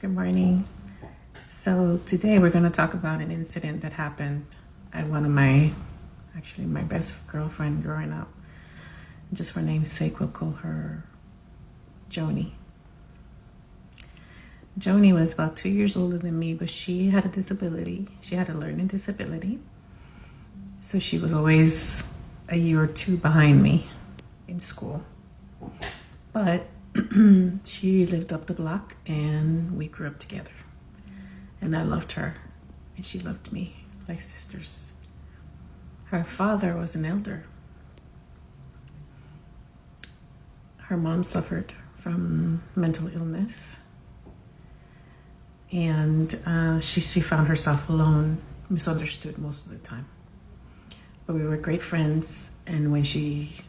Good morning. So today we're going to talk about an incident that happened at one of my best girlfriend growing up. Just for namesake, we'll call her Joni. Joni was about 2 years older than me, but she had a disability. She had a learning disability. So she was always a year or two behind me in school. But she lived up the block and we grew up together. And I loved her and she loved me like sisters. Her father was an elder. Her mom suffered from mental illness. And she found herself alone, misunderstood most of the time. But we were great friends, and when she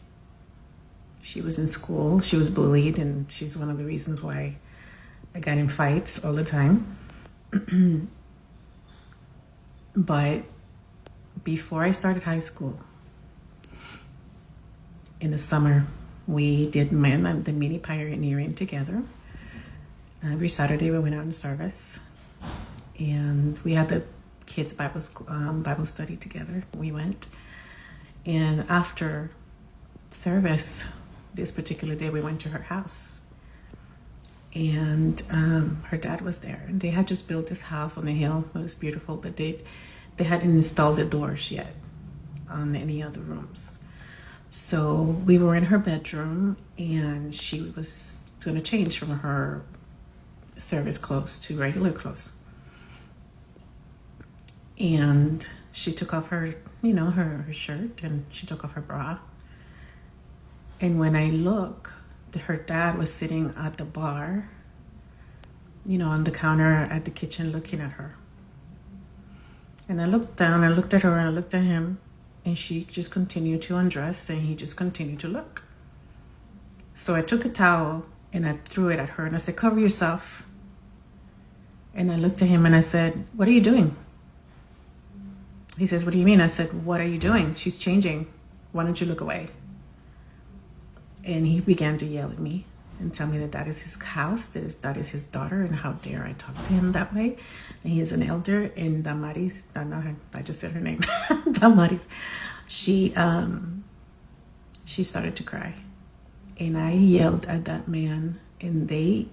was in school, she was bullied, and she's one of the reasons why I got in fights all the time. But before I started high school, in the summer, we did the mini pioneering together. Every Saturday we went out in service, and we had the kids' Bible study together. We went, and after service, this particular day, we went to her house, and her dad was there. And they had just built this house on the hill. It was beautiful, but they hadn't installed the doors yet on any of the rooms. So we were in her bedroom, and she was going to change from her service clothes to regular clothes. And she took off her shirt, and she took off her bra. And when I look, her dad was sitting at the bar, on the counter at the kitchen looking at her. And I looked down, I looked at her, and I looked at him, and she just continued to undress, and he just continued to look. So I took a towel and I threw it at her, and I said, "Cover yourself." And I looked at him and I said, "What are you doing?" He says, "What do you mean?" I said, "What are you doing? She's changing. Why don't you look away?" And he began to yell at me and tell me that is his house, that is his daughter, and how dare I talk to him that way. And he is an elder, and Damaris, I just said her name, Damaris, she started to cry. And I yelled at that man, and they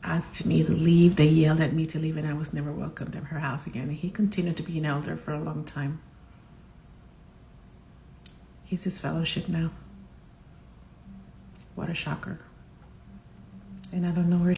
asked me to leave. They yelled at me to leave, and I was never welcomed in her house again. And he continued to be an elder for a long time. He's his fellowship now. What a shocker. And I don't know where